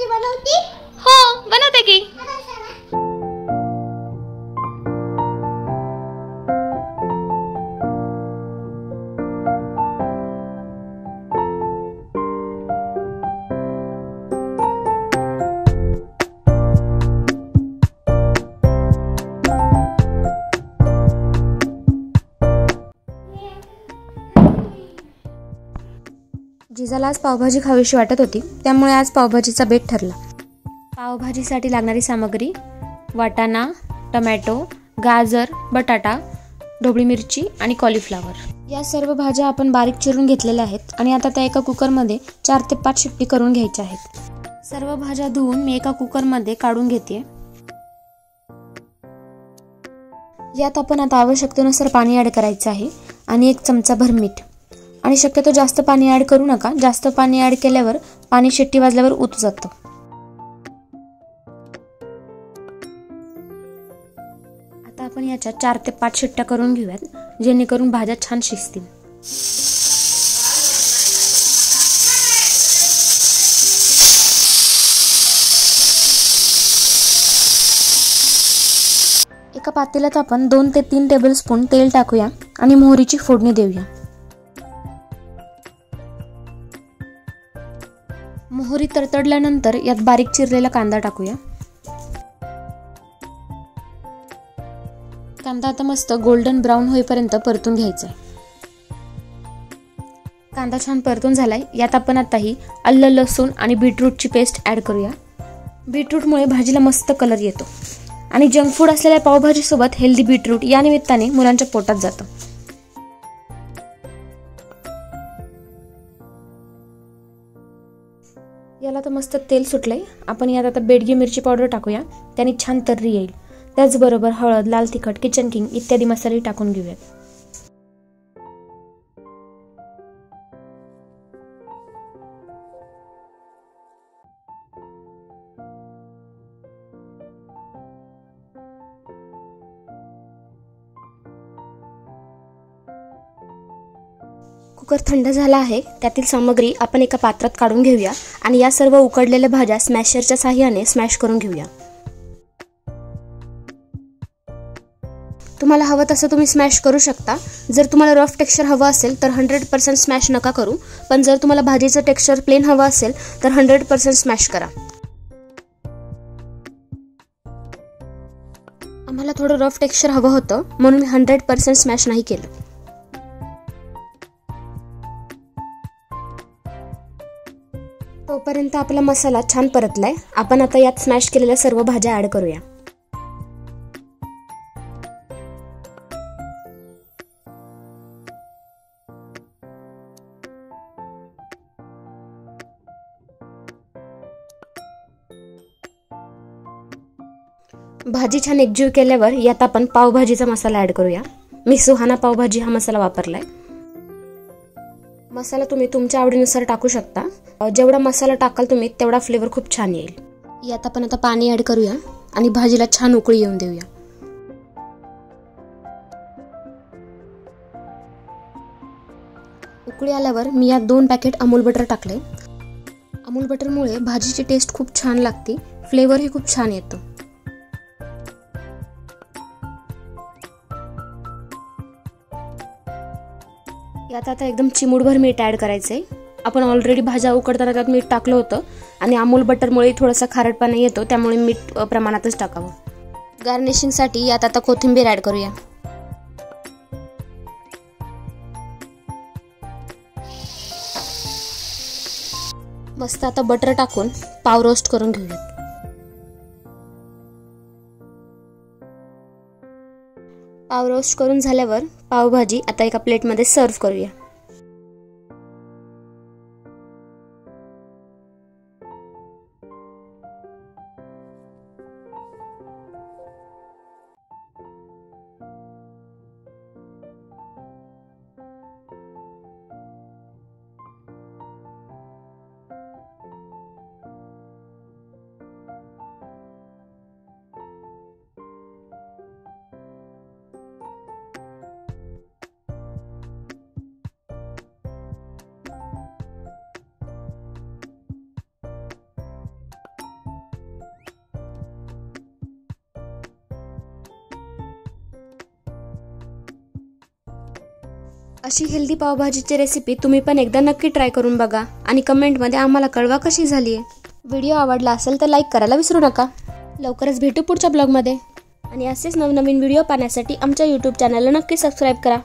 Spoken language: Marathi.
पावभाजी बनवती? हो बनवते की. जिजाला आज पावभाजी खावीशी वाटत होती, त्यामुळे आज पावभाजीचा बेत ठरला. पावभाजीसाठी लागणारी सामग्री: वाटाणा, टमॅटो, गाजर, बटाटा, ढोबळी मिरची आणि कॉलीफ्लावर. या सर्व भाज्या आपण बारीक चिरून घेतलेल्या आहेत आणि आता त्या एका कुकरमध्ये 4 ते 5 शिट्टी करून घ्यायच्या आहेत. सर्व भाज्या धुवून मी एका कुकरमध्ये काढून घेते. यात आपण आता आवश्यकतेनुसार पाणी ॲड करायचं आहे आणि 1 चमचाभर मीठ. आणि शक्यतो जास्त पाणी ॲड करू नका. जास्त पाणी ॲड केल्यावर पाणी शिट्टी वाजल्यावर उतू जातं. आता आपण याच्या 4 ते 5 शिट्ट्या करून घेऊयात, जेणेकरून भाज्या छान शिजतील. एका पातेल्यात आपण 2 ते 3 टेबलस्पून तेल टाकूया आणि मोहरीची फोडणी देऊया. मोहरी तडतडल्यानंतर यात बारीक चिरलेला कांदा टाकूया. कांदा आता मस्त गोल्डन ब्राऊन होईपर्यंत परतून घ्यायचा आहे. कांदा छान परतून झालाय. यात आपण आता ही आलं, लसूण आणि बीटरूटची पेस्ट ॲड करूया. बीटरूटमुळे भाजीला मस्त कलर येतो आणि जंक फूड असलेल्या पावभाजीसोबत हेल्दी बीटरूट या निमित्ताने मुलांच्या पोटात जातं. याला तर मस्त तेल सुटलंय. आपण यात आता बेडगी मिरची पावडर टाकूया, त्याने छान तर्री येईल. त्याचबरोबर हळद, लाल तिखट, किचन किंग इत्यादी मसाले टाकून घेऊयात. कुकर थंड झाला आहे. त्यातील सामग्री आपण एका पात्रात काढून घेऊया आणि या सर्व उकडलेल्या भाज्या स्मॅशरच्या साहाय्याने स्मॅश करून घेऊया. तुम्हाला हवं तसं तुम्ही स्मॅश करू शकता. जर तुम्हाला रफ टेक्स्चर हवं असेल तर 100% स्मॅश नका करू, पण जर तुम्हाला भाजीचं टेक्स्चर प्लेन हवं असेल तर 100% स्मॅश करा. आम्हाला थोडं रफ टेक्स्चर हवं होतं म्हणून मी 100% स्मॅश नाही केलं. तोपर्यंत आपला मसाला छान परतलाय. आपण आता यात स्मॅश केलेल्या सर्व भाज्या ॲड करूया. भाजी छान एकजीव केल्यावर यात आपण पावभाजीचा मसाला ॲड करूया. मी सुहाना पावभाजी हा मसाला वापरलाय. मसाला तुम्ही तुमच्या आवडीनुसार टाकू शकता. जेवढा मसाला टाकाल तुम्ही तेवढा फ्लेवर खूप छान येईल. यात आपण आता पाणी ॲड करूया आणि भाजीला छान उकळी येऊन देऊया. उकळी आल्यावर मी यात 2 पॅकेट अमूल बटर टाकले. अमूल बटरमुळे भाजीची टेस्ट खूप छान लागते, फ्लेवरही खूप छान येतो. यात आता एकदम चिमूटभर मीठ ॲड करायचंय. आपण ऑलरेडी भाज्या उकडताना त्यात मीठ टाकलं होतं आणि अमूल बटरमुळे थोडासा खारटपणा येतो, त्यामुळे मीठ प्रमाणातच टाकावं. गार्निशिंगसाठी यात आता कोथिंबीर ॲड करूया. मस्त आता बटर टाकून पाव रोस्ट करून घेऊयात. पाव रोस्ट करून झाल्यावर पावभाजी आता एका प्लेटमध्ये सर्व्ह करूया. अशी हेल्दी पावभाजीची रेसिपी तुम्ही पण एकदा नक्की ट्राय करून बघा आणि कमेंटमध्ये आम्हाला कळवा कशी झाली आहे. व्हिडिओ आवडला असेल तर लाईक करायला विसरू नका. लवकरच भेटू पुढच्या ब्लॉगमध्ये आणि असेच नवनवीन व्हिडिओ पाहण्यासाठी आमच्या यूट्यूब चॅनलला नक्की सबस्क्राईब करा.